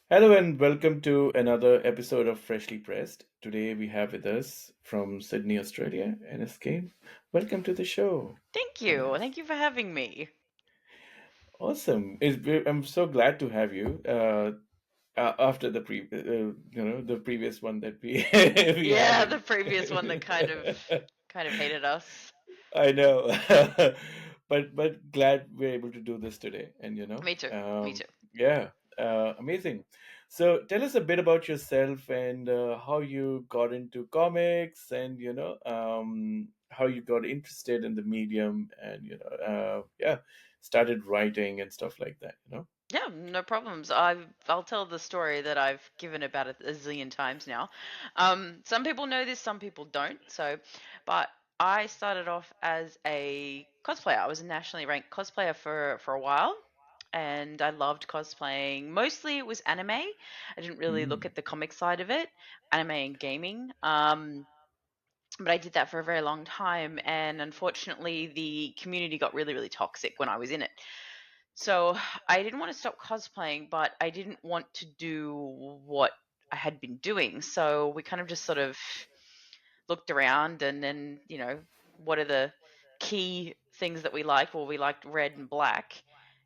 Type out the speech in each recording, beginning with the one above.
Hello and welcome to another episode of Freshly Pressed. Today we have with us from Sydney, Australia, Enes Kane. Welcome to the show, Thank you. Enes. Thank you for having me. Awesome. I'm so glad to have you. After the previous one that we we had Yeah, the in. previous one that kind of hated us. I know, but glad we're able to do this today. And Me too. Me too. yeah, amazing. So tell us a bit about yourself and how you got into comics, and how you got interested in the medium, and yeah, started writing and stuff like that. Yeah, no problems. I'll tell the story that I've given about a zillion times now. Some people know this, some people don't. But I started off as a cosplayer. I was a nationally ranked cosplayer for a while, and I loved cosplaying. Mostly it was anime. I didn't really look Mm, at the comic side of it, anime and gaming. But I did that for a very long time, and unfortunately, the community got really, really toxic when I was in it. So I didn't want to stop cosplaying, but I didn't want to do what I had been doing. So we kind of just sort of looked around, and then, what are the key things that we liked? Well, we liked red and black.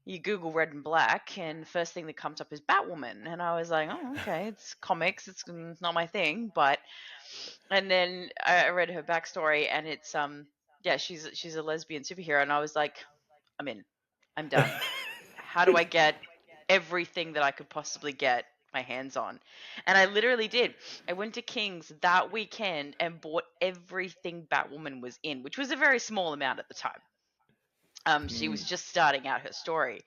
You Google red and black, and first thing that comes up is Batwoman. And I was like, oh, okay, it's comics, it's not my thing, but and then I read her backstory, and it's yeah, she's a lesbian superhero, and I was like, I'm in, I'm done. How do I get everything that I could possibly get my hands on? And I literally did. I went to King's that weekend and bought everything Batwoman was in, which was a very small amount at the time. She was mm, just starting out her story,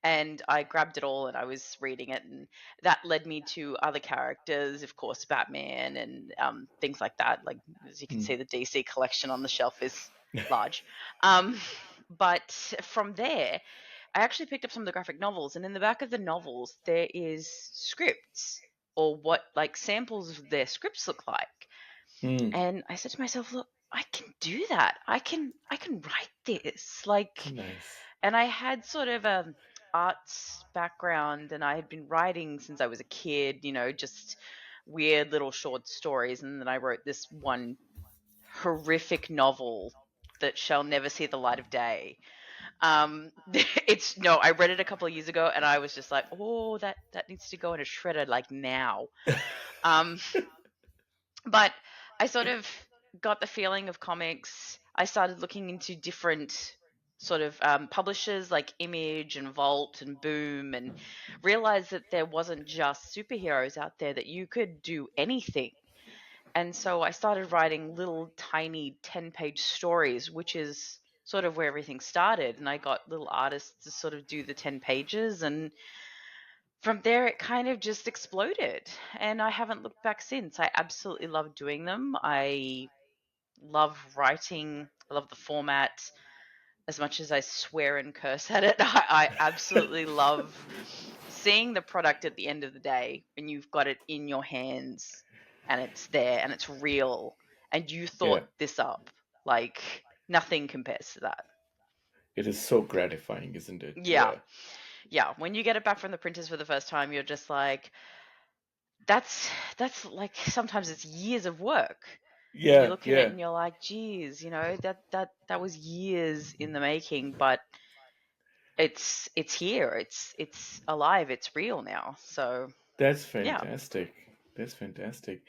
and I grabbed it all and I was reading it, and that led me to other characters, of course, Batman and things like that. Like, as you can mm, see, the DC collection on the shelf is large. Um, but from there, I actually picked up some of the graphic novels, and in the back of the novels there is scripts, or what, like, samples of their scripts look like. mm. And I said to myself, look, I can do that. I can write this. Like, Nice. and I had sort of a arts background, and I had been writing since I was a kid, just weird little short stories, and then I wrote this one horrific novel that shall never see the light of day. It's no, I read it a couple of years ago, and I was just like, oh, that needs to go in a shredder like now. Um, but I sort of got the feeling of comics. I started looking into different sort of publishers like Image and Vault and Boom, and realized that there wasn't just superheroes out there, that you could do anything. And so I started writing little tiny 10-page stories, which is sort of where everything started. And I got little artists to sort of do the 10 pages. And from there, it kind of just exploded. And I haven't looked back since. I absolutely love doing them. I love writing, I love the format. As much as I swear and curse at it, I absolutely love seeing the product at the end of the day when you've got it in your hands and it's there and it's real and you thought Yeah. this up. Like, nothing compares to that. It is so gratifying, isn't it? Yeah. Yeah. Yeah. When you get it back from the printers for the first time, you're just like, that's like, sometimes it's years of work. And you Yeah, look at it yeah. and you're like, geez, that was years in the making, but it's here. It's alive. It's real now. So That's yeah. fantastic. That's fantastic.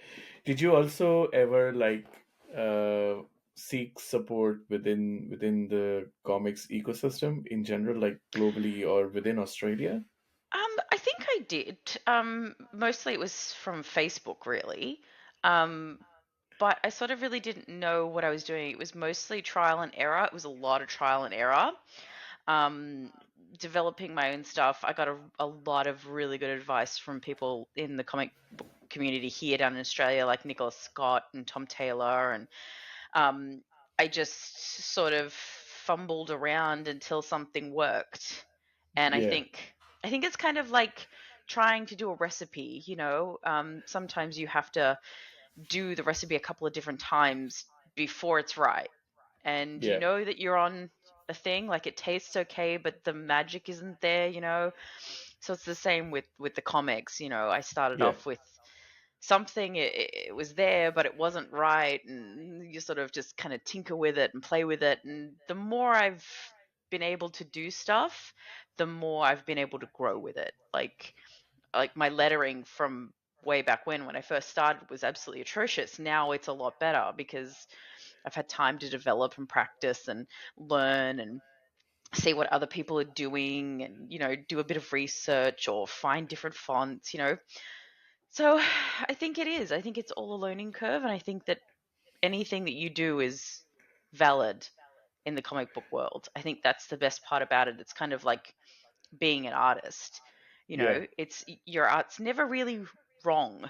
Did you also ever like uh seek support within the comics ecosystem in general, like globally or within Australia? I think I did. Mostly it was from Facebook, really. Um, but I sort of really didn't know what I was doing. It was mostly trial and error. It was a lot of trial and error. um, developing my own stuff, I got a lot of really good advice from people in the comic book community here down in Australia, like Nicholas Scott and Tom Taylor, and um, I just sort of fumbled around until something worked. And Yeah, I think it's kind of like trying to do a recipe. Sometimes you have to do the recipe a couple of different times before it's right, and you yeah, know that you're on a thing, like it tastes okay, but the magic isn't there. So it's the same with the comics. I started yeah, off with something, it was there but it wasn't right, and you sort of just kind of tinker with it and play with it, and the more I've been able to do stuff, the more I've been able to grow with it. Like my lettering from way back when I first started was absolutely atrocious. Now it's a lot better because I've had time to develop and practice and learn and see what other people are doing, and do a bit of research or find different fonts. So I think it is. I think it's all a learning curve, and I think that anything that you do is valid in the comic book world. I think that's the best part about it. It's kind of like being an artist. yeah, It's your art's never really wrong.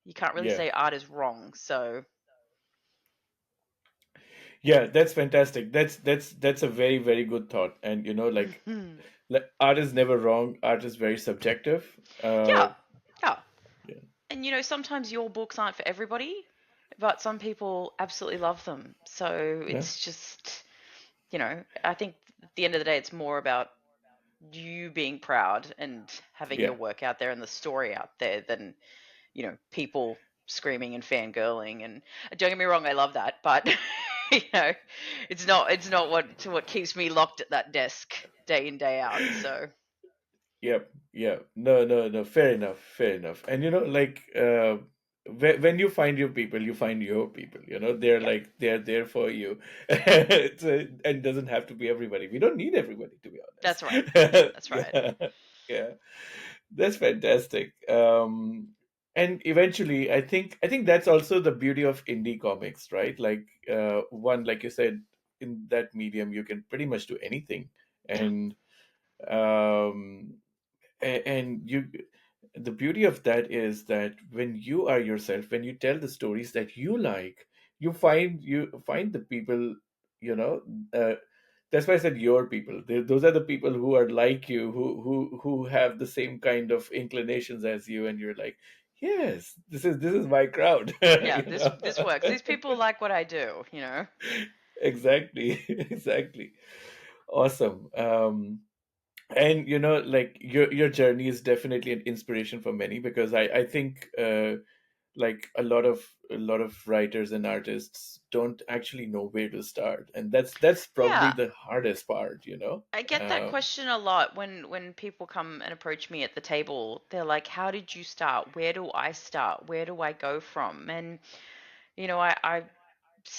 You can't really yeah. say art is wrong. So Yeah, that's fantastic. That's a very, very good thought. And yeah, like art is never wrong. Art is very subjective. yeah. Yeah, And sometimes your books aren't for everybody, but some people absolutely love them. So yeah, it's just, I think at the end of the day, it's more about you being proud and having your yeah, work out there and the story out there than people screaming and fangirling. And don't get me wrong, I love that, but you know it's not what keeps me locked at that desk day in day out. So yep, yeah. No, no, no. Fair enough, fair enough. And when you find your people, you find your people. yeah, They're there for you. And doesn't have to be everybody. We don't need everybody, to be that's right, honest. that's right. Yeah, yeah. That's fantastic. And eventually, I think that's also the beauty of indie comics, right? Like you said, in that medium, you can pretty much do anything, Yeah, and um, and you the beauty of that is that when you are yourself, when you tell the stories that you like, you find the people, you know uh, that's why I said your people. Those are the people who are like you, who have the same kind of inclinations as you, and you're like, yes, this is my crowd. yeah, this works. These people like what I do. Exactly. Exactly. Awesome. And like your journey is definitely an inspiration for many, because I think like a lot of writers and artists don't actually know where to start, and that's probably Yeah, the hardest part. I get that question a lot when people come and approach me at the table. They're like, "How did you start? Where do I start? Where do I go from?" And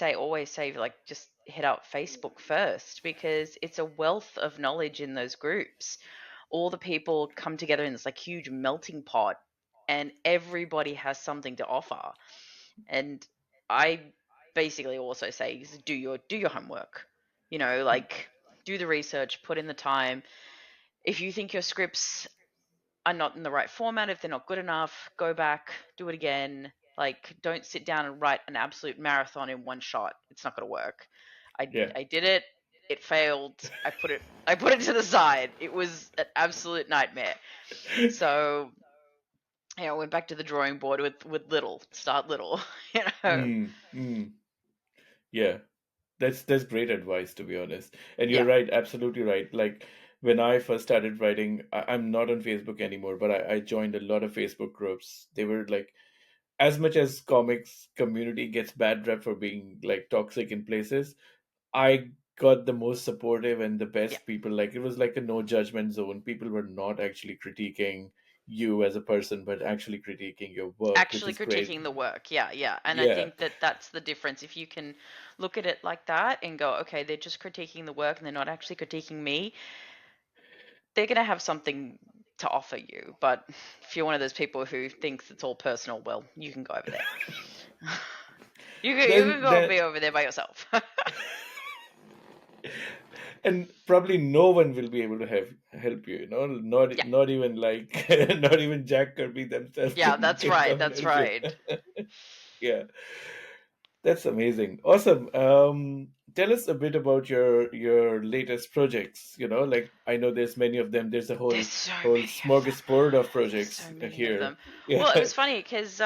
I always say, like, just hit up Facebook first, because it's a wealth of knowledge in those groups. All the people come together in this like huge melting pot, and everybody has something to offer. And I basically also say is do your homework. Like, do the research, put in the time. If you think your scripts are not in the right format, if they're not good enough, go back, do it again. Like, don't sit down and write an absolute marathon in one shot. It's not going to work. I Yeah. I did it. It failed. I put it to the side. It was an absolute nightmare. So, I went back to the drawing board with little. Start little. you know. mm, mm, yeah. That's great advice, to be honest. And you're Yeah. right, absolutely right. Like when I first started writing, I'm not on Facebook anymore, but I joined a lot of Facebook groups. They were like, as much as comics community gets bad rep for being like toxic in places, I got the most supportive and the Yeah. best people. Like it was like a no judgment zone. People were not actually critiquing you as a person, but actually critiquing your work, which Actually is great. critiquing the work. Yeah, yeah. And I Yeah, think that that's the difference. If you can look at it like that and go, okay, they're just critiquing the work and they're not actually critiquing me, they're going to have something to offer you. But if you're one of those people who thinks it's all personal, well, you can go over there. you can then go and then be over there by yourself. And probably no one will be able to have help you. You know, Yeah. not even like not even Jack Kirby themselves Yeah, that's can right. come and That's help you. right. Yeah, that's amazing. Awesome. Tell us a bit about your latest projects. You know, like I know there's many of them. There's a There's whole so whole many of them. smorgasbord of There's so projects many of here. them. Yeah, Well, it was funny because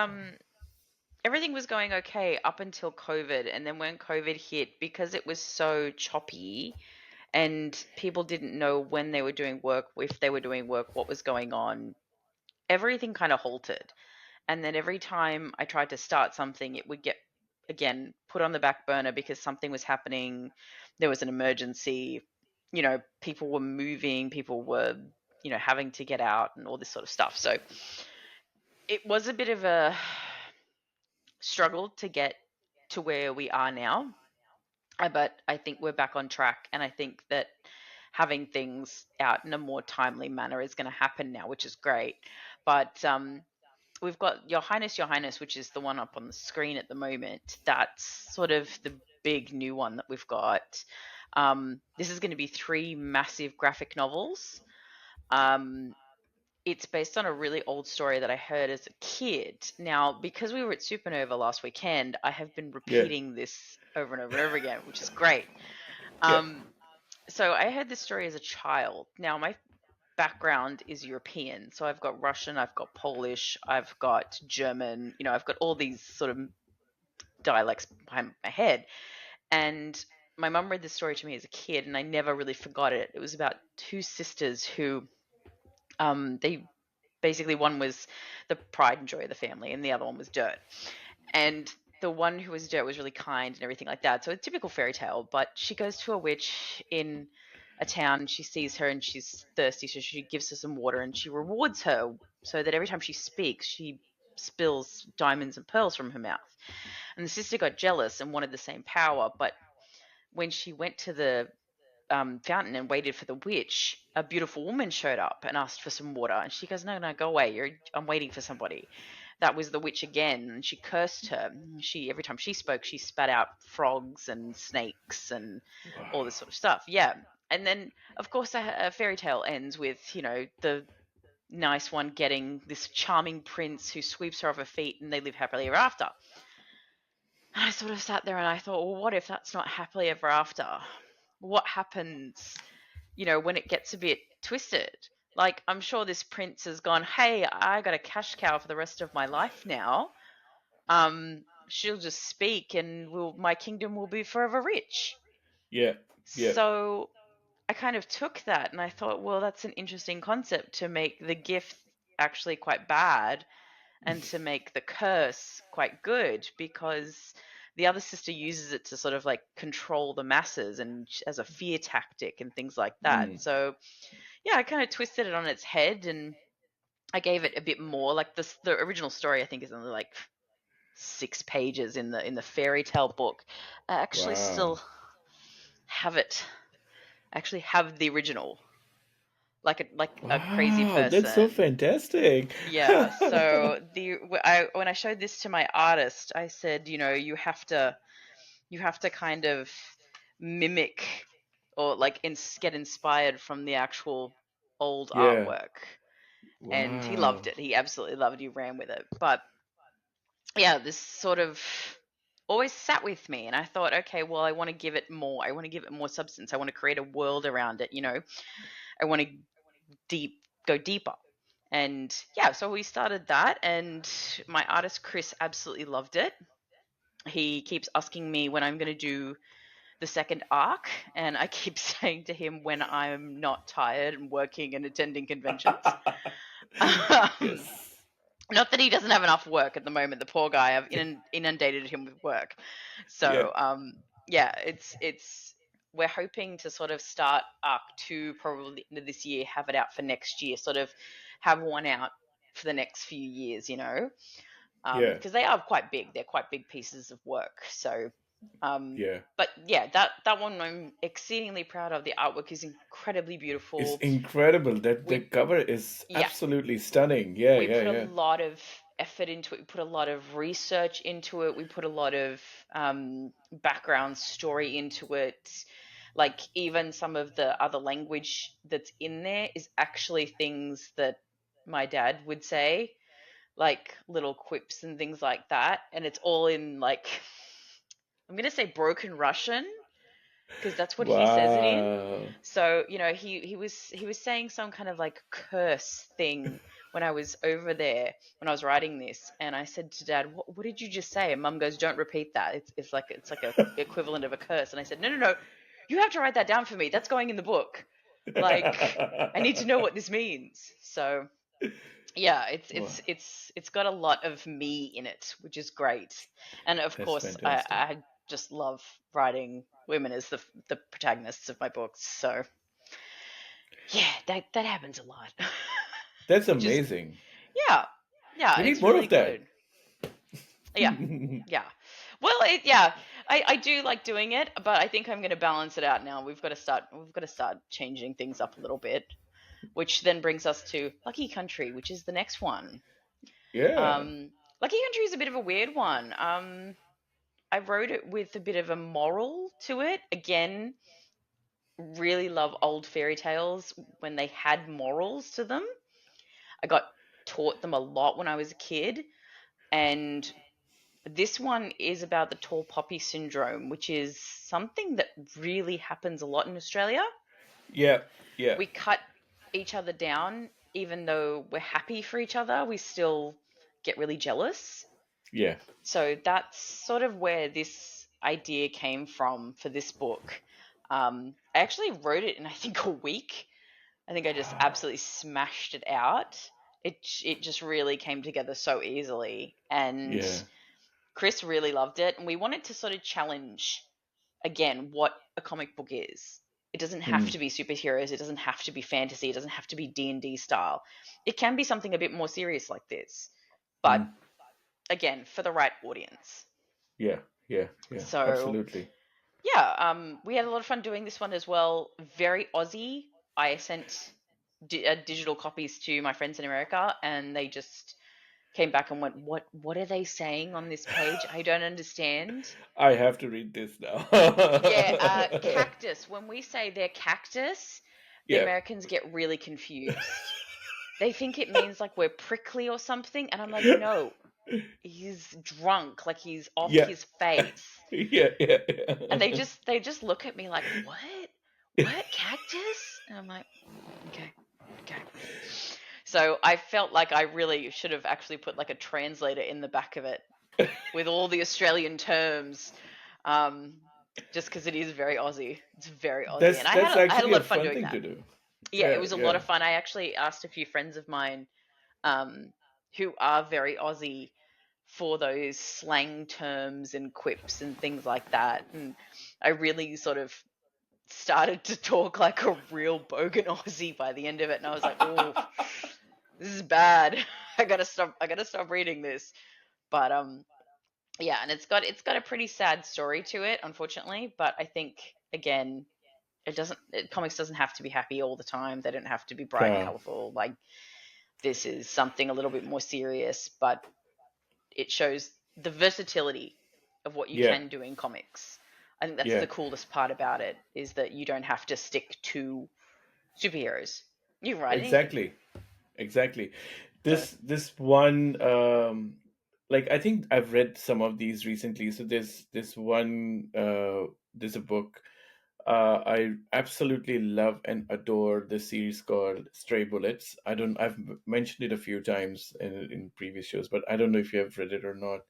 everything was going okay up until COVID, and then when COVID hit, because it was so choppy and people didn't know when they were doing work, if they were doing work, what was going on, everything kind of halted. And then every time I tried to start something, it would get again put on the back burner because something was happening. There was an emergency. People were moving, people were, having to get out and all this sort of stuff. So it was a bit of a struggle to get to where we are now. But I think we're back on track. And I think that having things out in a more timely manner is going to happen now, which is great. But we've got Your Highness, which is the one up on the screen at the moment. That's sort of the big new one that we've got. This is going to be three massive graphic novels. Um, it's based on a really old story that I heard as a kid. Now, because we were at Supernova last weekend, I have been yeah, repeating this over and over and over again, which is great. yeah. Um, so I heard this story as a child. Now, my background is European. So I've got Russian, I've got Polish, I've got German, I've got all these sort of dialects behind my head. And my mum read this story to me as a kid, and I never really forgot it. It was about two sisters who, they basically, one was the pride and joy of the family, and the other one was dirt. And the one who was dirt was really kind and everything like that. So a typical fairy tale, but she goes to a witch in a town. She sees her and she's thirsty, so she gives her some water and she rewards her so that every time she speaks, she spills diamonds and pearls from her mouth. And the sister got jealous and wanted the same power, but when she went to the fountain and waited for the witch, a beautiful woman showed up and asked for some water. And she goes, "No, no, go away. I'm waiting for somebody." That was the witch again, and she cursed her. She Every time she spoke, she spat out frogs and snakes and all this Wow. sort of stuff. Yeah, and then of course a fairy tale ends with the nice one getting this charming prince who sweeps her off her feet, and they live happily ever after. And I sort of sat there and I thought, well, what if that's not happily ever after? What happens, when it gets a bit twisted? Like, I'm sure this prince has gone, hey, I got a cash cow for the rest of my life now. She'll just speak and my kingdom will be forever rich. Yeah, yeah. So I kind of took that and I thought, well, that's an interesting concept to make the gift actually quite bad and to make the curse quite good, because the other sister uses it to sort of like control the masses and as a fear tactic and things like that. Mm. So yeah, I kind of twisted it on its head and I gave it a bit more. Like the original story, I think, is only like 6 pages in the fairy tale book. I actually Wow. still have it. I actually have the original, like a crazy Wow, that's so person. fantastic. Yeah. So when I showed this to my artist, I said, you have to kind of mimic or like get inspired from the actual old Yeah. artwork. And he loved Wow. it. He absolutely loved it. He ran with it. But yeah, this sort of always sat with me, and I thought, okay, well, I want to give it more. I want to give it more substance. I want to create a world around it. I want to go deeper. And yeah, so we started that, and my artist Chris absolutely loved it. He keeps asking me when I'm going to do the second arc, and I keep saying to him when I'm not tired and working and attending conventions. Um, Yes. Not that he doesn't have enough work at the moment. The poor guy, I've inundated him with work. Yeah. So yeah, it's we're hoping to sort of start arc two probably end of this year, have it out for next year, sort of have one out for the next few years, Yeah. because they are quite big. They're quite big pieces of work. So, um, Yeah. but yeah, that one I'm exceedingly proud of. The artwork is incredibly It's beautiful. incredible. That the We cover is Yeah, absolutely stunning. Yeah, we yeah, put a yeah. lot of effort into it. We put a lot of research into it. We put a lot of background story into it. Like even some of the other language that's in there is actually things that my dad would say, like little quips and things like that, and it's all in like I'm going to say broken Russian because that's what he says it in. Wow. So, he was saying some kind of like curse thing when I was over there when I was writing this, and I said to Dad, "What did you just say?" And Mum goes, "Don't repeat that. It's like a equivalent of a curse." And I said, "No, no, no. You have to write that down for me. That's going in the book. Like I need to know what this means." So, yeah, it's Wow, it's it's it's got a lot of me in it, which is great. And of that's course, fantastic. I just love writing women as the protagonists of my books. So yeah, that happens a lot, That's which is amazing. yeah, yeah, We need it's more really of that. good. Yeah, yeah. Well, yeah, I do like doing it, but I think I'm going to balance it out now. We've got to start changing things up a little bit, which then brings us to Lucky Country, which is the next one. Yeah. Um, Lucky Country is a bit of a weird one. I wrote it with a bit of a moral to it. Again, really love old fairy tales when they had morals to them. I got taught them a lot when I was a kid, and this one is about the tall poppy syndrome, which is something that really happens a lot in Australia. Yeah. Yeah. We cut each other down, even though we're happy for each other, we still get really jealous. Yeah. So that's sort of where this idea came from for this book. I actually wrote it in, I think, a week. I think I just Wow. absolutely smashed it out. It just really came together so easily, and Yeah. Chris really loved it. And we wanted to sort of challenge again what a comic book is. It doesn't have Hmm. to be superheroes. It doesn't have to be fantasy. It doesn't have to be D&D style. It can be something a bit more serious like this, but Hmm. again, for the right audience. Yeah. Yeah. Yeah. So Absolutely. yeah, we had a lot of fun doing this one as well. Very Aussie. I sent digital copies to my friends in America, and they just came back and went, "What are they saying on this page? I don't understand." I have to read this now. Yeah, cactus. When we say they're cactus, the Yeah. Americans get really confused. They think it means like we're prickly or something, and I'm like, no, he's drunk, like he's off Yeah. his face. Yeah. Yeah. And they Yeah. just they just look at me like, "What? What cactus?" And I'm like, "Okay, okay." So I felt like I really should have actually put like a translator in the back of it with all the Australian terms, um, just because it is very Aussie. It's very Aussie, and That's I had a actually lot a of fun fun doing thing that. to do. Yeah, it Yeah. was a lot Yeah. of fun. I actually asked a few friends of mine, um, who are very Aussie, for those slang terms and quips and things like that, and I really sort of started to talk like a real bogan Aussie by the end of it, and I was like, "Oh, this is bad. I gotta stop. I gotta stop reading this." But yeah, and it's got a pretty sad story to it, unfortunately. But I think again, comics doesn't have to be happy all the time. They don't have to be bright and Yeah. colorful. Like this is something a little bit more serious, but it shows the versatility of what you Yeah. can do in comics. I think that's the Yeah. coolest part about it is that you don't have to stick to superheroes. You can write anything. Exactly. Exactly. So This one, like I think I've read some of these recently. So there's this one, there's a book I absolutely love and adore, the series called Stray Bullets. I've mentioned it a few times in previous shows, but I don't know if you have read it or not.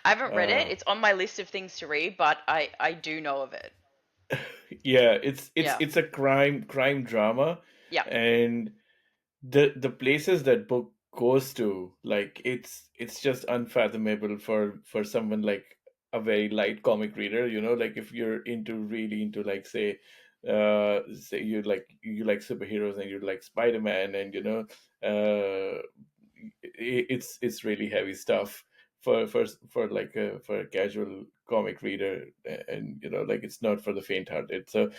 I haven't read it. Uh, It's on my list of things to read, but I do know of it. yeah, Yeah. it's a crime drama, Yeah. and the places that book goes to, like it's just unfathomable for someone like a very light comic reader, like if you're really into, like, say you like superheroes and you like Spider-Man, and it's really heavy stuff for a casual comic reader, and like it's not for the faint hearted. So,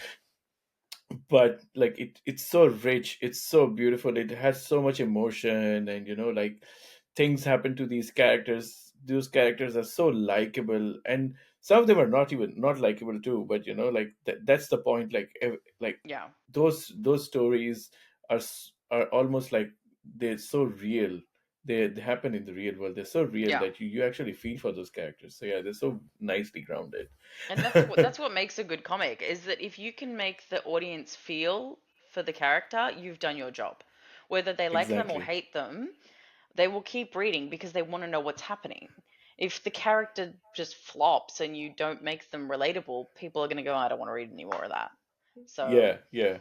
but like it's so rich, it's so beautiful, it has so much emotion, and like things happen to these characters, those characters are so likable, and some of them are not even not likable too, but like that's the point. Like like Yeah. those stories are almost like they're so real. They happen in the real world. They're so real Yeah. that you actually feel for those characters. So yeah, they're so nicely grounded. And that's what makes a good comic, is that if you can make the audience feel for the character, you've done your job. Whether they like them or Exactly. hate them, they will keep reading because they want to know what's happening. If the character just flops and you don't make them relatable, people are going to go, I don't want to read any more of that. So, Yeah, yeah,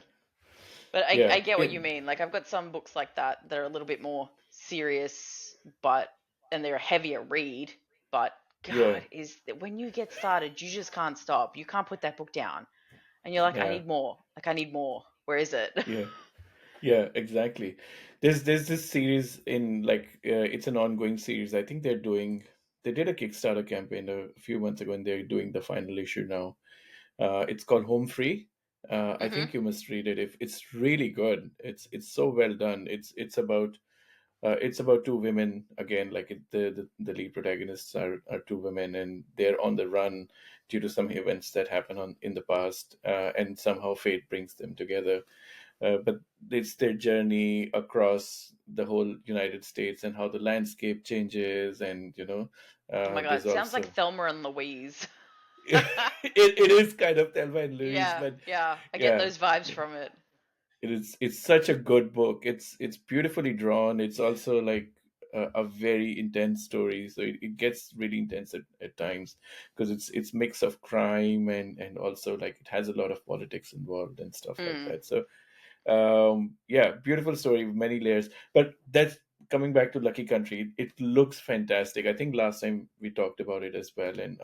but I yeah. get what you mean. Like, I've got some books like that are a little bit more serious, but, and they're a heavier read, but Yeah, God, is that when you get started, you just can't stop. You can't put that book down. And you're like, I yeah, need more. Like, I need more. Where is it? yeah. Yeah, exactly. There's this series in like it's an ongoing series. I think they did a Kickstarter campaign a few months ago, and they're doing the final issue now. It's called Home Free. I Hmm. think you must read it. If it's really good, it's so well done. It's about two women again. Like the lead protagonists are two women, and they're on the run due to some events that happen on in the past, and somehow fate brings them together. But it's their journey across the whole United States and how the landscape changes, and Oh my God, there's it sounds like also Thelma and Louise. it is kind of Thelma and Louise, Yeah, but yeah. I get yeah, those vibes from it. it's such a good book. It's beautifully drawn. It's also like a very intense story, so it gets really intense at times because it's mix of crime and also like it has a lot of politics involved and stuff like Mm, that. So yeah, beautiful story, many layers. But that's coming back to Lucky Country. It looks fantastic. I think last time we talked about it as well, and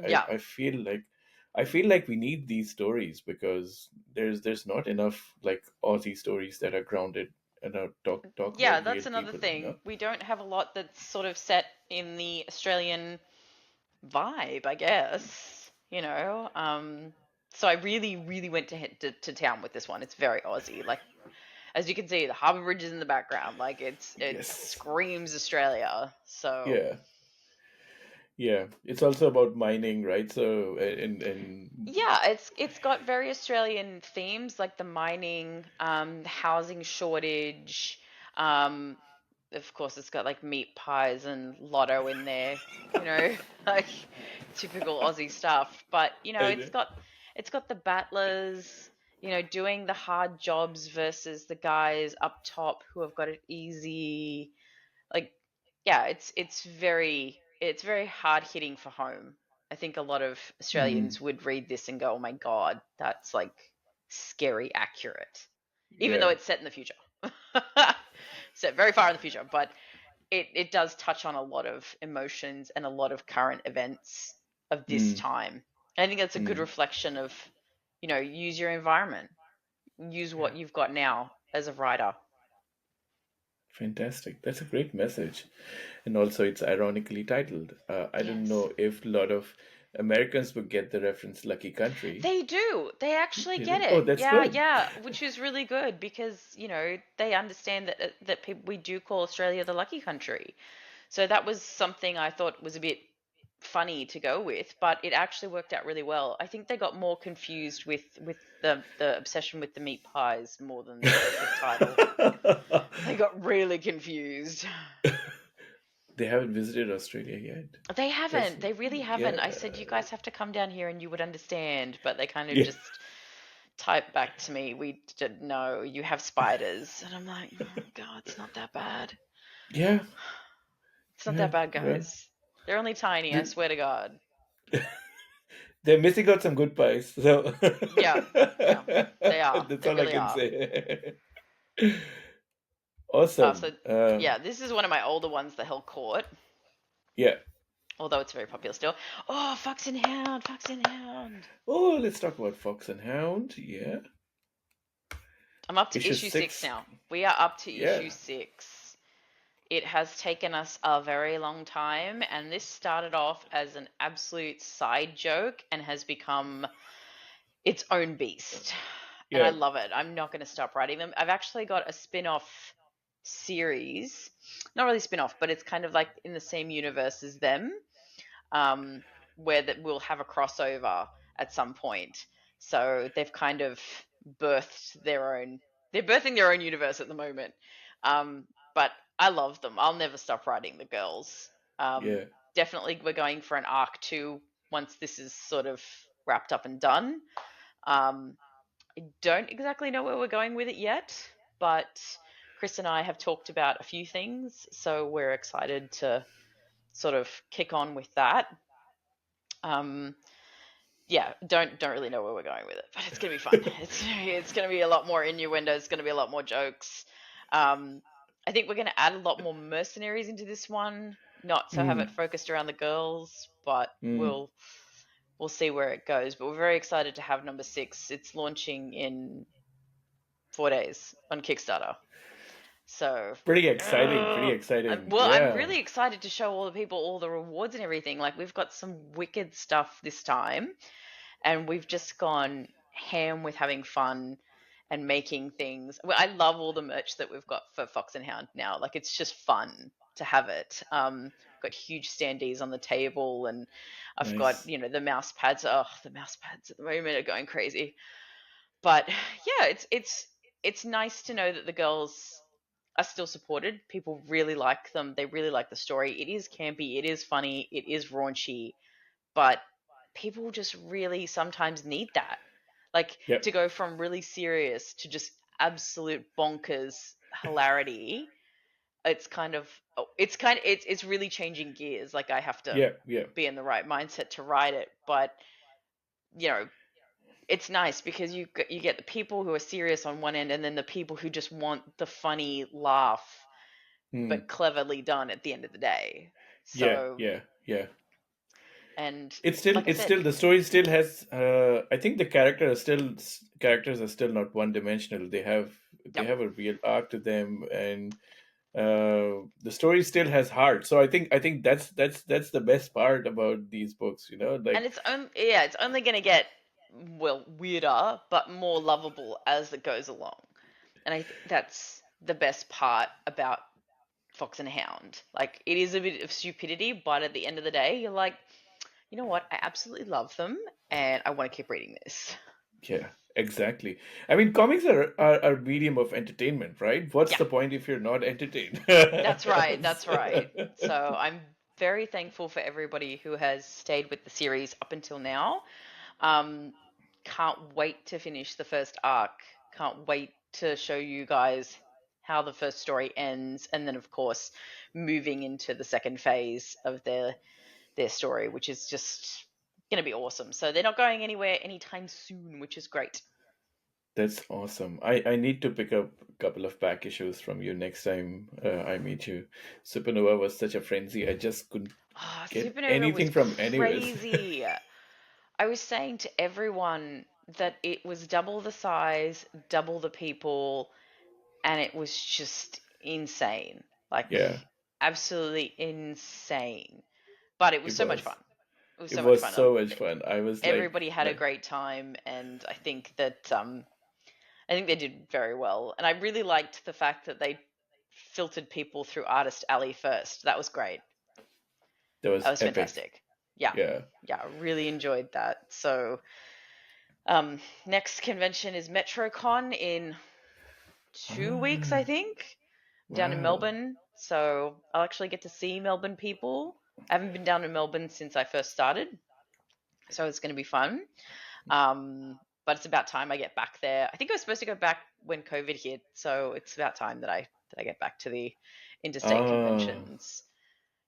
yeah. I feel like we need these stories because there's not enough like Aussie stories that are grounded and talk Yeah, about that's real another people. thing. We don't have a lot that's sort of set in the Australian vibe, I guess. So I really, really went to town with this one. It's very Aussie. Like, as you can see, the harbour bridge is in the background. Like, it Yes. screams Australia. So Yeah. Yeah. It's also about mining, right? So and yeah, it's got very Australian themes, like the mining, the housing shortage. Um, of course, it's got like meat pies and lotto in there, you know, like typical Aussie stuff. But I it's know. got the battlers, doing the hard jobs versus the guys up top who have got it easy. Like, yeah, it's very hard hitting for home. I think a lot of Mm, Australians would read this and go, "Oh my god, that's like scary accurate," even though yeah. it's set in the future, set very far in the future. But it does touch on a lot of emotions and a lot of current events of this Mm, time. And I think that's a good mm. reflection of, use your environment, use what Yeah. you've got now as a writer. Fantastic. That's a great message. And also, it's ironically titled. I don't Yes. know if a lot of Americans would get the reference Lucky Country. They do. They actually They get do? Oh, it. that's Yeah, good. yeah, which is really good because, they understand that people, we do call Australia the lucky country. So that was something I thought was a bit funny to go with, but it actually worked out really well. I think they got more confused with the obsession with the meat pies more than the title. They got really confused. They haven't visited Australia yet. They That's, haven't. They really haven't. yeah. I said you guys have to come down here and you would understand, but they kind of Yeah. just type back to me, we didn't know you have spiders. And I'm like, oh, God, it's not that bad. Yeah. It's not Yeah. that bad, Well, guys. They're only tiny, I th- swear to God. they're missing out some good pies. So Yeah, yeah, they are. that's They all I really can are. say. So, Awesome. yeah, this is one of my older ones, The Hell Court, Yeah. although it's very popular still. Oh, Fox and Hound, Fox and Hound. Oh, let's talk about Fox and Hound. Yeah. I'm up to Issue issue six 6. now. We are up to issue Yeah. six. It has taken us a very long time, and this started off as an absolute side joke and has become its own beast. And I Yeah. love it. I'm not going to stop writing them. I've actually got a spin off series. Not really spin off, but it's kind of like in the same universe as them. Um, where that we'll have a crossover at some point. So they've kind of birthed their own. They're birthing their own universe at the moment. Um, but I love them. I'll never stop writing the girls. Um, Yeah. Definitely, we're going for an arc two once this is sort of wrapped up and done. Um, I don't exactly know where we're going with it yet, but Chris and I have talked about a few things, so we're excited to sort of kick on with that. Um, yeah, don't really know where we're going with it, but it's gonna be fun. It's gonna be a lot more innuendo. It's gonna be a lot more jokes. Um, I think we're gonna add a lot more mercenaries into this one. Not so have Mm, it focused around the girls, but mm. we'll see where it goes. But we're very excited to have number six. It's launching in 4 days on Kickstarter. So, Pretty exciting. Pretty uh, exciting. I'm Yeah. really excited to show all the people all the rewards and everything. Like, we've got some wicked stuff this time, and we've just gone ham with having fun and making things. Well, I love all the merch that we've got for Fox and Hound now. Like, it's just fun to have it. Got huge standees on the table, and I've got Nice. the mouse pads. Oh, the mouse pads at the moment are going crazy. But yeah, it's nice to know that the girls are still supported. People really like them. They really like the story. It is campy, it is funny, it is raunchy, but people just really sometimes need that. Like, to Yep. go from really serious to just absolute bonkers hilarity. It's really changing gears. Like, I have to Yeah. Yeah. be in the right mindset to write it, but you know, it's nice because you get the people who are serious on one end, and then the people who just want the funny laugh Mm. but cleverly done at the end of the day. Yeah. So, Yeah. Yeah. and It's still, like I said, the story still has, I think the characters are still not one dimensional. They yep. have a real arc to them, and the story still has heart. So I think that's the best part about these books, And like. it's only going to get, well, weirder but more lovable as it goes along. And I think that's the best part about Fox and Hound. Like, it is a bit of stupidity, but at the end of the day, you're like, you know what? I absolutely love them, and I want to keep reading this. Yeah, exactly. I mean, comics are a medium of entertainment, right? What's Yeah, the point if you're not entertained? that's right. That's right. So I'm very thankful for everybody who has stayed with the series up until now. Um, can't wait to finish the first arc. Can't wait to show you guys how the first story ends, and then of course moving into the second phase of their story, which is just going to be awesome. So they're not going anywhere anytime soon, which is great. That's awesome. I need to pick up a couple of back issues from you next time I meet you. Supernova was such a frenzy. I just couldn't Ah, get Supernova was anything from anywhere. crazy. I was saying to everyone that it was double the size, double the people, and it was just insane. Like, Yeah, absolutely insane. But it was it so much was. fun. It was It so much was fun. so much fun. I was Everybody had a like great time, and I think they did very well. And I really liked the fact that they filtered people through Artist Alley first. That was great. that That was was epic. fantastic. Yeah. Yeah. Yeah, I really enjoyed that. So, next convention is MetroCon in 2 weeks, I Ah, think, down in wow. Melbourne. So I'll actually get to see Melbourne people. I haven't been down to Melbourne since I first started, so it's going to be fun. But it's about time I get back there. I think I was supposed to go back when COVID hit, so it's about time that I get back to the interstate Ah, conventions.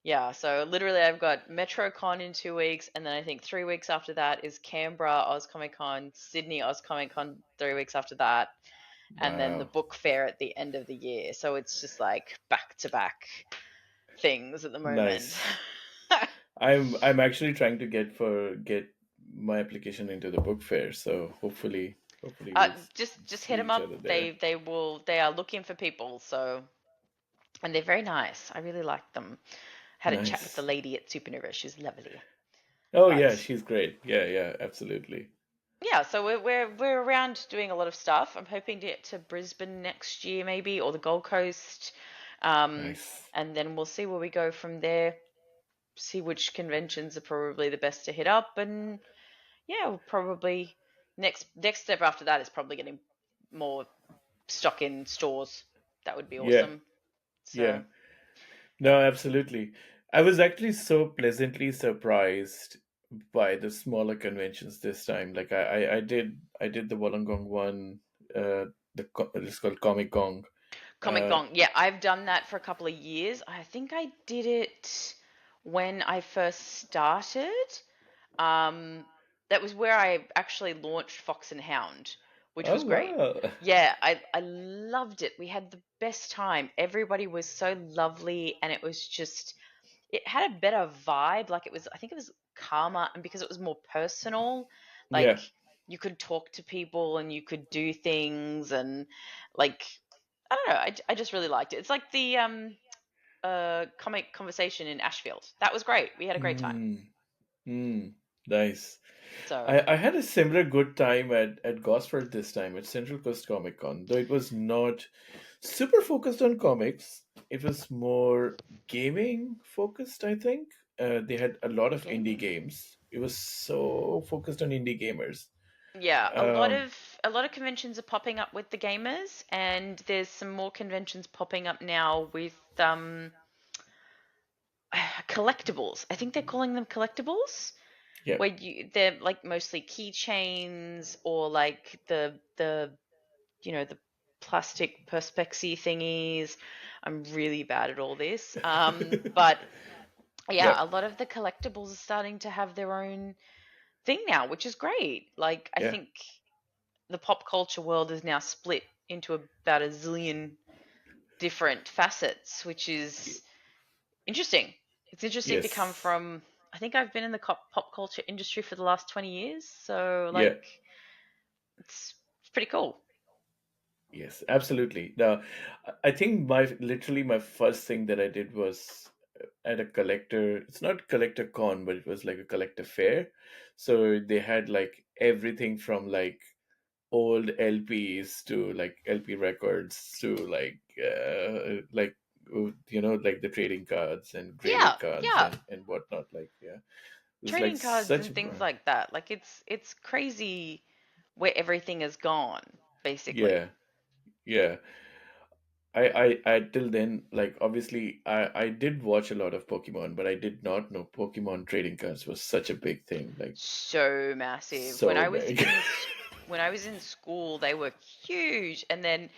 Yeah, so literally I've got MetroCon in 2 weeks, and then I think 3 weeks after that is Canberra Oz Comic Con, Sydney Oz Comic Con 3 weeks after that, and then the wow. book fair at the end of the year. So it's just like back to back things at the moment. Nice. I'm actually trying to get my application into the book fair, so hopefully we'll Just hit see them each up. other there. They are looking for people. So, and they're very nice. I really like them. Had a chat with the Nice. lady at Supernova. She's lovely. Oh yeah, But she's great. Yeah, yeah, absolutely. yeah, so we're around doing a lot of stuff. I'm hoping to get to Brisbane next year, maybe, or the Gold Coast, um, Nice. and then we'll see where we go from there. see which conventions are probably the best to hit up, and yeah, we'll probably next step after that is probably getting more stock in stores. That would be Yeah, awesome. yeah. So No, absolutely. I was actually so pleasantly surprised by the smaller conventions this time. Like I did the Wollongong one. It's called Comic Gong. Comic Uh, Gong, yeah, I've done that for a couple of years. I think I did it when I first started. Um, that was where I actually launched Fox and Hound, which oh was great. wow. Yeah, I loved it. We had the best time. Everybody was so lovely, and it was just it had a better vibe. Like it was, I think it was calmer, and because it was more personal, like Yeah. you could talk to people and you could do things, and like I don't know, I just really liked it. It's like the comic conversation in Ashfield. That was great. We had a great time. Mm, mm, nice. So I had a similar good time at Gosford this time at Central Coast Comic Con, though it was not super focused on comics. It was more gaming focused, I think. They had a lot of indie gaming. games. It was so focused on indie gamers. Yeah, Um, a lot of conventions are popping up with the gamers, and there's some more conventions popping up now with collectibles. I think they're calling them collectibles, yeah, where they're like mostly keychains or like the the plastic perspexy thingies. I'm really bad at all this. But yeah, yeah, a lot of the collectibles are starting to have their own thing now, which is great. Like I yeah, think the pop culture world is now split into about a zillion different facets, which is interesting. It's interesting to come yes, from. I think I've been in the pop culture industry for the last 20 years, so yeah. like it's pretty cool. Yes, absolutely. Now, I think my literally my first thing that I did was at a collector. It's not collector con, but it was like a collector fair. So they had like everything from like old LPs to like LP records to like the trading cards and Yeah, graded cards yeah. and whatnot. Like yeah, it was like Trading cards such and a things like that. Like it's crazy where everything has gone, basically. yeah, yeah. I till then, like obviously I did watch a lot of Pokemon, but I did not know Pokemon trading cards was such a big thing, like So massive. so big. When I was in school, they were huge, and then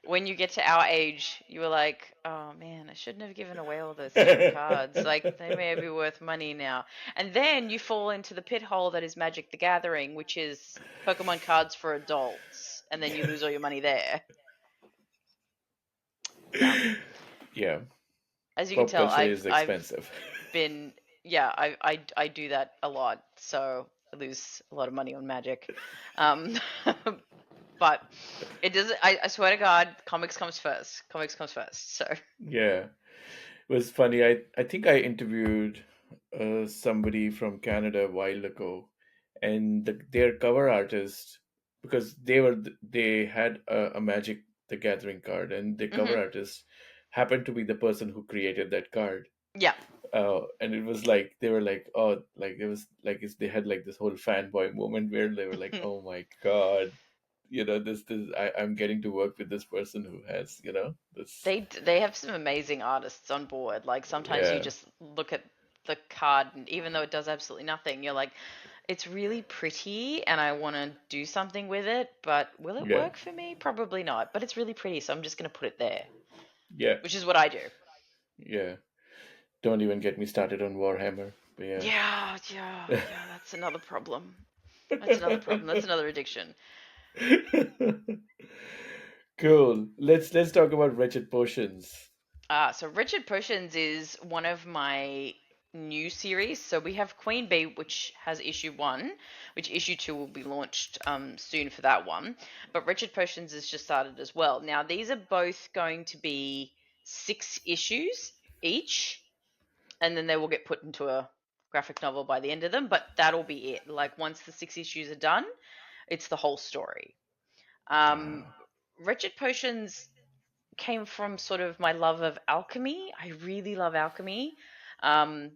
when you get to our age, you were like, oh man, I shouldn't have given away all those cheap cards. Like, they may be worth money now. And then you fall into the pit hole that is Magic the Gathering, which is Pokemon cards for adults. And then you lose all your money there. Yeah. Yeah, As you can pop tell, culture is I've expensive. been, yeah, I do that a lot. So I lose a lot of money on Magic. Um, but it doesn't, I swear to God, comics comes first. Comics comes first. So. Yeah, it was funny. I think I interviewed somebody from Canada a while ago, and their cover artist, because they had a Magic the Gathering card, and the cover Mhm. artist happened to be the person who created that card. Yeah. And it was like they were like, oh, like it was like they had like this whole fanboy moment where they were like, oh my god, I'm getting to work with this person who has this. They have some amazing artists on board. Like sometimes you Yeah, just look at the card, and even though it does absolutely nothing, you're like, it's really pretty, and I want to do something with it. But will it yeah, work for me? Probably not. But it's really pretty, so I'm just going to put it there, yeah, which is what I do. yeah. Don't even get me started on Warhammer. But yeah. Yeah, yeah, yeah. That's another problem. That's another problem. That's another addiction. Cool. Let's talk about wretched potions. So Richard Potions is one of my new series. So we have Queen Bee, which has issue one, which issue two will be launched soon for that one. But Richard Potions has just started as well. Now these are both going to be 6 issues each, and then they will get put into a graphic novel by the end of them. But that'll be it. Like once the 6 issues are done, it's the whole story. Um, Ah, Richard Potions came from sort of my love of alchemy. I really love alchemy. Um,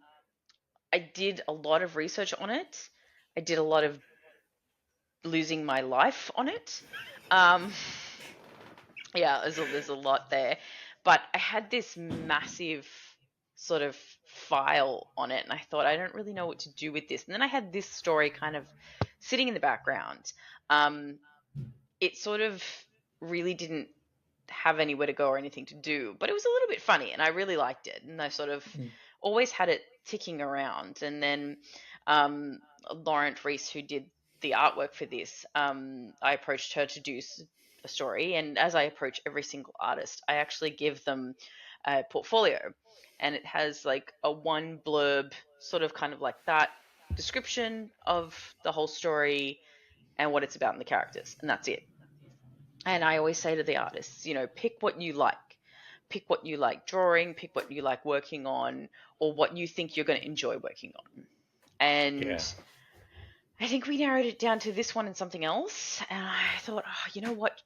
I did a lot of research on it. I did a lot of losing my life on it. Um, yeah, there's a lot there, but I had this massive sort of file on it, and I thought I don't really know what to do with this. And then I had this story kind of sitting in the background. Um, it sort of really didn't have anywhere to go or anything to do, but it was a little bit funny, and I really liked it. And I sort of Mm. always had it ticking around. And then um, Laurent Reese, who did the artwork for this, I approached her to do a story. And as I approach every single artist, I actually give them a portfolio, and it has like a one blurb, sort of kind of like that description of the whole story and what it's about and the characters, and that's it. And I always say to the artists, pick what you like. Pick what you like drawing, pick what you like working on, or what you think you're going to enjoy working on. And Yeah. I think we narrowed it down to this one and something else. And I thought, oh, you know what?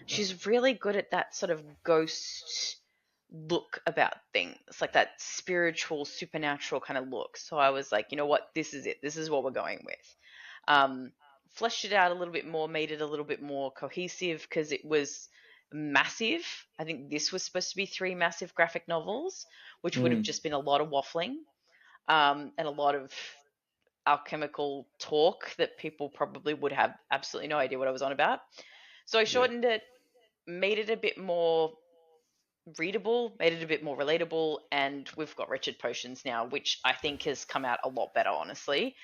She's really good at that sort of ghost look about things, like that spiritual, supernatural kind of look. So I was like, you know what? This is it. This is what we're going with. Um, Fleshed it out a little bit more, made it a little bit more cohesive because it was massive. I think this was supposed to be three massive graphic novels, which would have Mm. just been a lot of waffling, and a lot of alchemical talk that people probably would have absolutely no idea what I was on about. So I Yeah. shortened it, made it a bit more readable, made it a bit more relatable, and we've got Wretched Potions now, which I think has come out a lot better, honestly.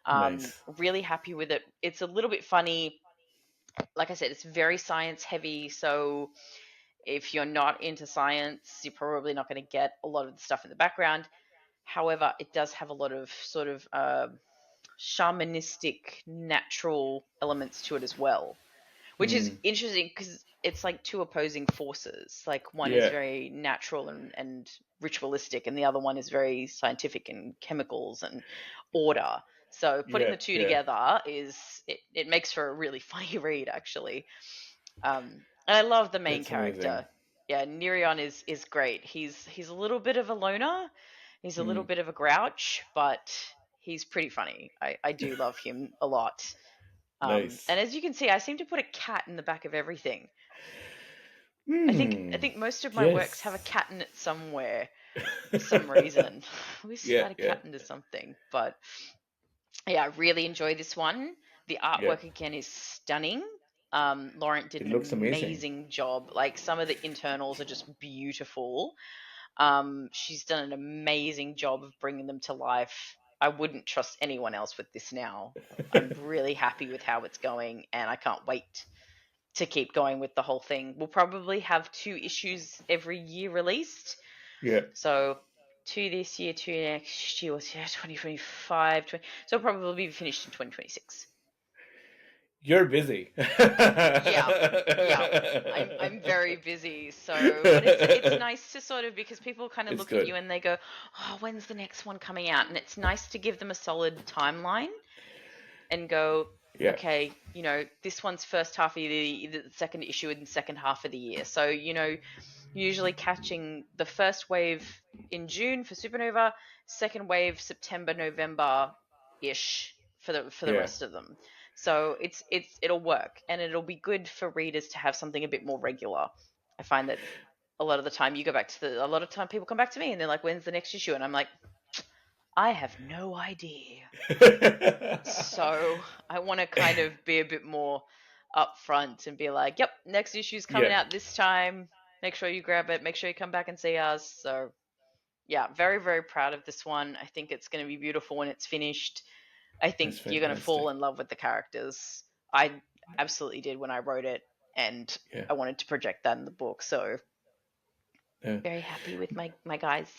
Nice. Really happy with it. It's a little bit funny. Like I said, it's very science heavy, so if you're not into science, you're probably not going to get a lot of the stuff in the background. However, it does have a lot of sort of shamanistic, natural elements to it as well, which is Mm. interesting because it's like two opposing forces. Like one is Yeah. very natural and ritualistic, and the other one is very scientific and chemicals and order. So putting Yeah. the two Yeah. together it makes for a really funny read, actually. And I love the main That's amazing. character. Yeah, Nerion is great. He's a little bit of a loner. He's a little Mm. bit of a grouch, but he's pretty funny. I do love him a lot. Nice. And as you can see, I seem to put a cat in the back of everything. I Hmm. think most of my works have a Yes. cat in it somewhere for some reason. I always Yeah. add a Yeah. cat into something, but yeah, I really enjoy this one. The Yeah. artwork again is stunning. Laurent did It an looks amazing. amazing job. Like some of the internals are just beautiful. She's done an amazing job of bringing them to life. I wouldn't trust anyone else with this now. I'm really happy with how it's going, and I can't wait to keep going with the whole thing. We'll probably have two issues every year released. Yeah. So two this year, two next year, 2025, 20, so it'll probably be finished in 2026. You're busy. Yeah, yeah. I'm very busy, so but it's nice to sort of, because people kind of It's look at you good. and they go, "Oh, when's the next one coming out?" And it's nice to give them a solid timeline and go, Yeah. okay, this one's first half of the second issue and second half of the year. So, usually catching the first wave in June for Supernova, second wave September, November ish for the Yeah. rest of them. So it'll work, and it'll be good for readers to have something a bit more regular. I find that a lot of the time a lot of time people come back to me and they're like, when's the next issue? And I'm like, I have no idea. So I want to kind of be a bit more upfront and be like, yep, next issue's coming Yeah. out this time. Make sure you grab it. Make sure you come back and see us. So yeah, very, very proud of this one. I think it's going to be beautiful when it's finished. I think That's you're going to fall fantastic. in love with the characters. I absolutely did when I wrote it, and Yeah. I wanted to project that in the book. So Yeah. very happy with my guys.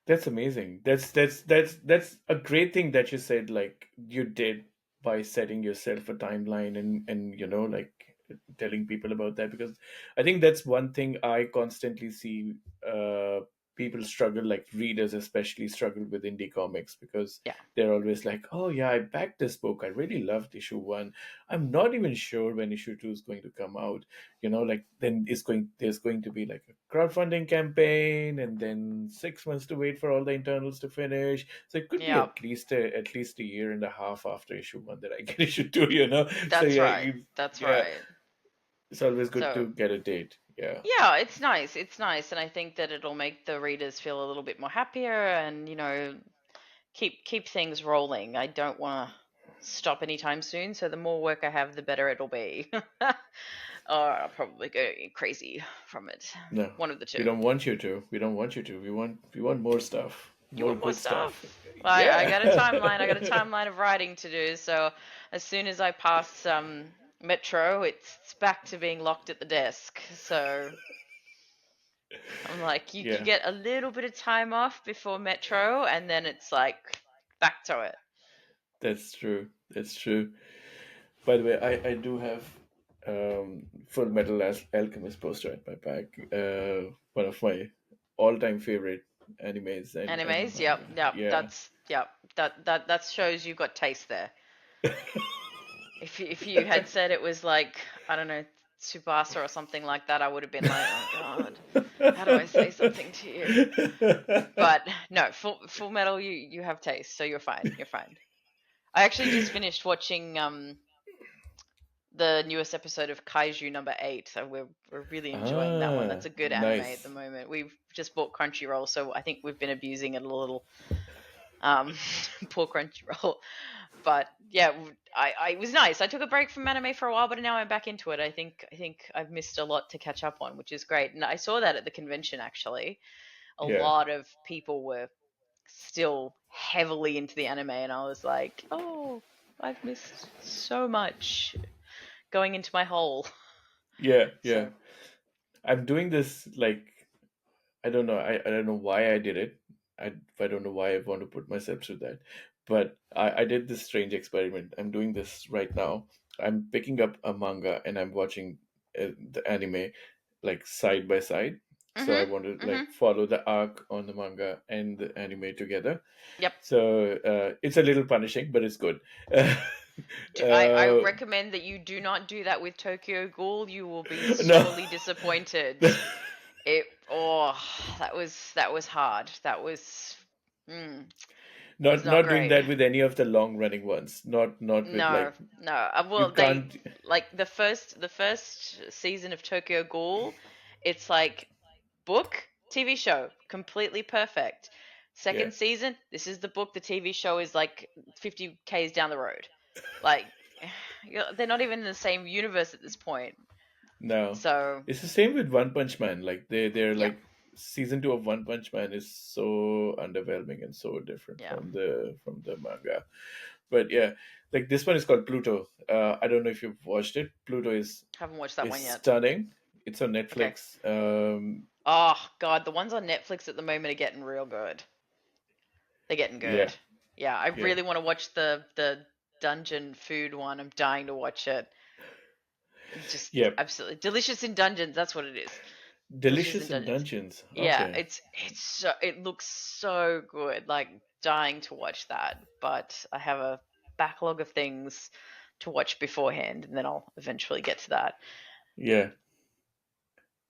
That's amazing. That's a great thing that you said, like you did, by setting yourself a timeline and like telling people about that, because I think that's one thing I constantly see. people struggle, like readers especially struggle with indie comics, because Yeah. they're always like, oh yeah, I backed this book, I really loved issue one, I'm not even sure when issue two is going to come out. Like then there's going to be like a crowdfunding campaign, and then 6 months to wait for all the internals to finish. So it could be Yeah. at least a year and a half after issue one that I get issue two. So That's yeah, right. That's yeah, right. it's always good So to get a date. Yeah. yeah, it's nice. It's nice, and I think that it'll make the readers feel a little bit more happier, and keep things rolling. I don't want to stop anytime soon, so the more work I have, the better it'll be. Or I'll probably go crazy from it. No, One of the we two. don't want you to. We don't want you to. We want more stuff, You more want more good stuff. stuff? I got a timeline. I got a Yeah. timeline of writing to do. So as soon as I pass Metro, it's back to being locked at the desk. So I'm like, you Yeah, get a little bit of time off before Metro, and then it's like back to it. that's true. That's true. By the way, I do have Full Metal Alchemist poster at my back. One of my all-time favorite animes and Animes, yep, manga. yep. Yeah. That shows you got taste there. If you had said it was like, I don't know, Tsubasa or something like that, I would have been like, oh god, how do I say something to you? But no, Full Metal, you have taste, so you're fine. You're fine. I actually just finished watching the newest episode of Kaiju number 8, so we're really enjoying that one. That's Ah, a good anime at the nice. moment. We've just bought Crunchyroll, so I think we've been abusing it a little. Um, poor Crunchyroll, but yeah, I it was nice. I took a break from anime for a while, but now I'm back into it. I think I've missed a lot to catch up on, which is great. And I saw that at the convention actually. A Yeah. lot of people were still heavily into the anime, and I was like, oh, I've missed so much going into my hole. Yeah, yeah. So I'm doing this, like, I don't know. I don't know why I did it. I don't know why I want to put myself through that. But I did this strange experiment. I'm doing this right now. I'm picking up a manga and I'm watching the anime like side by side. So I mhm, want to mhm, like follow the arc on the manga and the anime together. yep. So it's a little punishing, but it's good. I uh, recommend that you do not do that with Tokyo Ghoul. You will be no. sorely disappointed. It oh that was hard. Mm, was Not not not doing great. that with any of the long running ones. Not with No, like, no. you Well, they can't. like the first season of Tokyo Ghoul. It's like book, TV show, completely perfect. Yeah. Second season, this is the book. The TV show is like 50 k's down the road. Like they're not even in the same universe at this point. No. So It's the same with One Punch Man. Like they're yeah, like, season two of One Punch Man is so underwhelming and so different yeah. from the manga. But yeah, like this one is called Pluto. I don't know if you've watched it. Pluto is Haven't watched that is one yet. stunning. It's on Okay. Netflix. Oh god, the ones on Netflix at the moment are getting real good. They're getting Yeah, good. Yeah, I yeah, really want to watch the dungeon food one. I'm dying to watch it. Just yeah. absolutely delicious in dungeons. That's what it is. Delicious in Delicious in dungeons. Dungeons. Yeah, Okay. it looks so good. Like dying to watch that, but I have a backlog of things to watch beforehand, and then I'll eventually get to that. Yeah.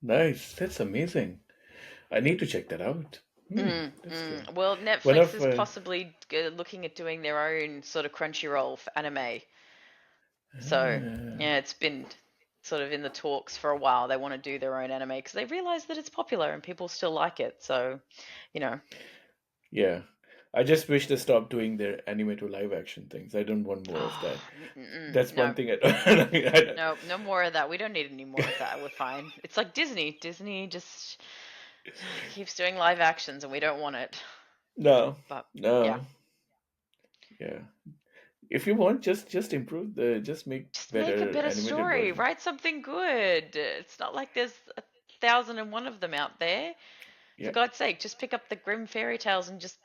Nice. That's amazing. I need to check that out. That's good. Well, One Netflix of is possibly looking at doing their own sort of Crunchyroll for anime. So ah, yeah, it's been sort of in the talks for a while. They want to do their own anime because they realize that it's popular and people still like it. So, you know, yeah. I just wish they stopped doing their anime to live action things. I don't want more of that. That's one no, thing I don't. no, no more of that. We don't need any more of that. We're fine. It's like Disney. Disney just keeps doing live actions and we don't want it. No, But yeah, no, yeah. If you want, just improve just make just make a better better animated story. versions. Write something good. It's not like there's 1,001 of them out there. For Yeah, God's sake, just pick up the Grimm fairy tales and just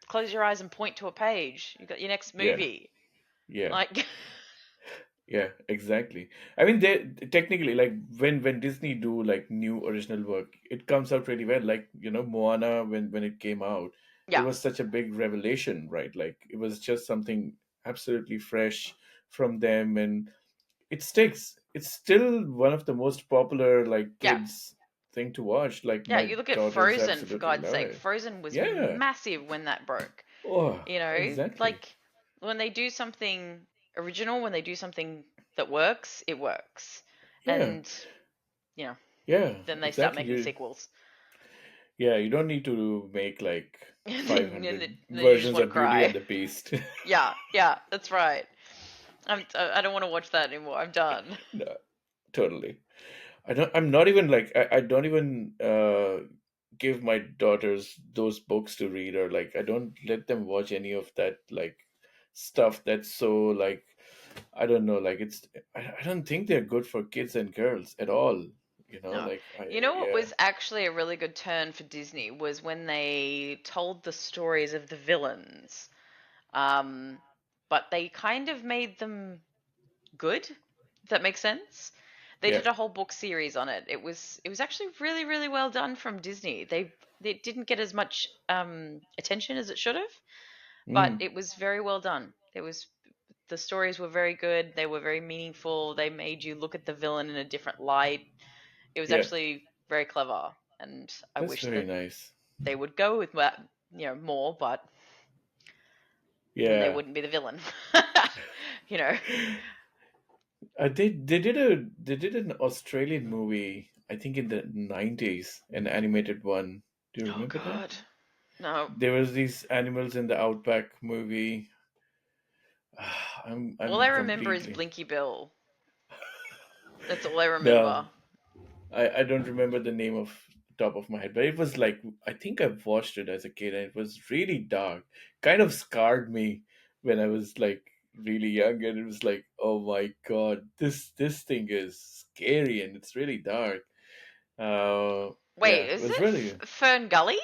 close your eyes and point to a page. You got your next yeah, movie. yeah, Like, Yeah, exactly. I mean, they technically, like, when Disney do like new original work, it comes out really well. Like, Moana, when it came out, it Yeah, was such a big revelation, right? Like, it was just something absolutely fresh from them, and it sticks. It's still one of the most popular like yeah, kids thing to watch. Like, yeah. my You look at daughters Frozen, for absolutely God's love sake. it. Frozen was Yeah. massive when that broke. Oh, You know, exactly. like when they do something original, when they do something that works, it works. Yeah. And, you know, Yeah, then they start exactly. making sequels. Yeah, you don't need to make like And then 500 you just versions want to of Beauty cry. and the Beast. Yeah, yeah, that's right. I don't want to watch that anymore. I'm done. No, totally. I'm not even like, I don't even give my daughters those books to read, or like, I don't let them watch any of that like stuff that's so like, I don't know, like, I don't think they're good for kids and girls at all. No. Like, I You know what yeah, was actually a really good turn for Disney was when they told the stories of the villains. Um, but they kind of made them good, if that makes sense. They yeah. did a whole book series on it. It was actually really, really well done from Disney. They didn't get as much attention as it should have, but Mm, it was very well done. It was The stories were very good. They were very meaningful. They made you look at the villain in a different light. It was yeah, actually very clever, and I that's wish very that nice. they would go with that, more, but then they Yeah. wouldn't be the villain. you know. They did an Australian movie, I think in the 90s, an animated one. Do you Oh remember that? God, no. There was these animals in the outback movie. All I I'm remember is completely Blinky Bill. That's all I no. remember. I don't remember the name of the top of my head, but it was like, I think I watched it as a kid, and it was really dark. Kind of scarred me when I was like really young, and it was like, oh my god, this thing is scary and it's really dark. Wait, Yeah, it is was it really. Fern Gully?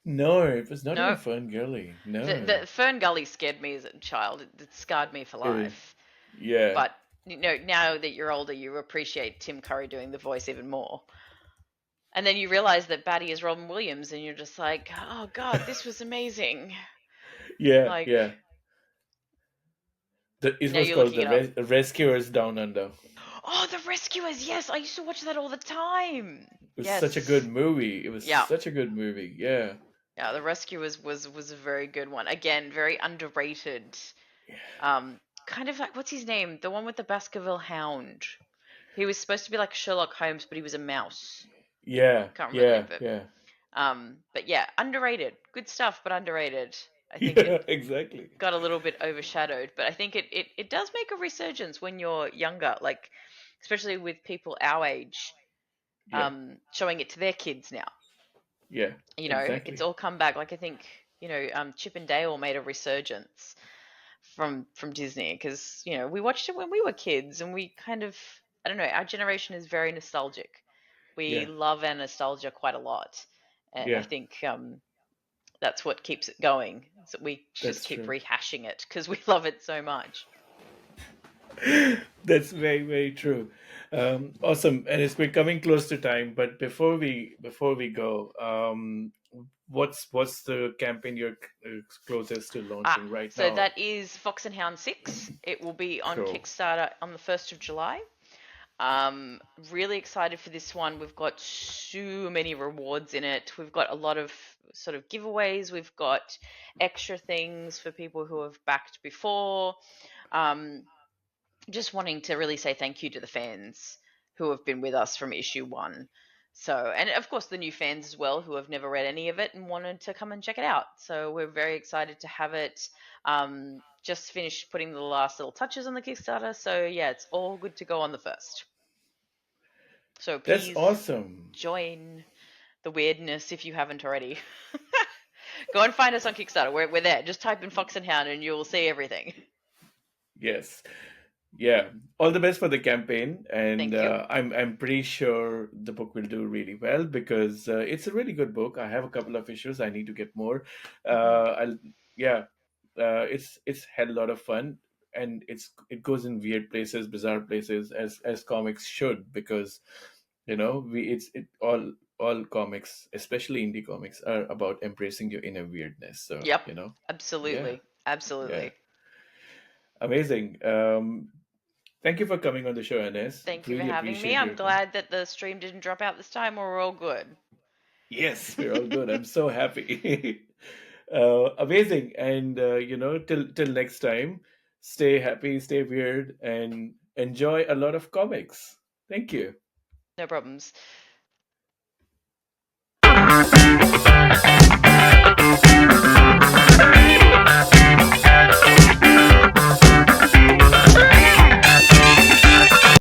No, it was not even No, Fern Gully. No, the Fern Gully scared me as a child. It scarred me for it, life. yeah, But now that you're older, you appreciate Tim Curry doing the voice even more. And then you realize that Batty is Robin Williams, and you're just like, oh God, this was amazing. yeah, Like, yeah. It now was you're called looking the it up. Rescuers Down Under. Oh, The Rescuers. Yes, I used to watch that all the time. It was such a good Yes. movie. It was Yeah. such a good movie. Yeah, Yeah, The Rescuers was a very good one. Again, very underrated. yeah, Kind of like, what's his name? The one with the Baskerville Hound. He was supposed to be like Sherlock Holmes, but he was a mouse. yeah, Can't remember the name yeah, of it. yeah. But yeah, underrated. Good stuff, but underrated. I think it Yeah, exactly. got a little bit overshadowed, but I think it does make a resurgence when you're younger, like especially with people our age, Yeah, showing it to their kids now. yeah, It's exactly. all come back. Like I think Chip and Dale made a resurgence from Disney because we watched it when we were kids, and we kind of, I don't know, our generation is very nostalgic. We Yeah, love our nostalgia quite a lot, and I yeah, think that's what keeps it going. So we just that's keep true. rehashing it because we love it so much. That's very, very true. Awesome, and we're coming close to time. But before we go, what's the campaign you're closest to launching right So now? that is Fox and Hound 6. It will be on Cool. Kickstarter on the 1st of July. Really excited for this one. We've got so many rewards in it. We've got a lot of sort of giveaways. We've got extra things for people who have backed before. Um, just wanting to really say thank you to the fans who have been with us from issue one. So, and of course, the new fans as well who have never read any of it and wanted to come and check it out. So, we're very excited to have it. Just finished putting the last little touches on the Kickstarter. So, yeah, it's all good to go on the first. So, That's please awesome. join the weirdness if you haven't already. Go and find us on Kickstarter. We're there. Just type in Fox and Hound and you'll see everything. Yes. Yeah, all the best for the campaign, and Thank you. I'm pretty sure the book will do really well because it's a really good book. I have a couple of issues. I need to get more. Hmm. I'll Yeah, it's had a lot of fun, and it goes in weird places, bizarre places, as comics should, because we it's it all comics, especially indie comics, are about embracing your inner weirdness. So Yep. yeah, Absolutely. yeah, Absolutely. amazing. Thank you for coming on the show, Ines. Thank you for Really having me. appreciate I'm your time. glad that the stream didn't drop out this time, or we're all good. Yes, we're all good. I'm so happy. Amazing. And till next time, stay happy, stay weird, and enjoy a lot of comics. Thank you. No problems.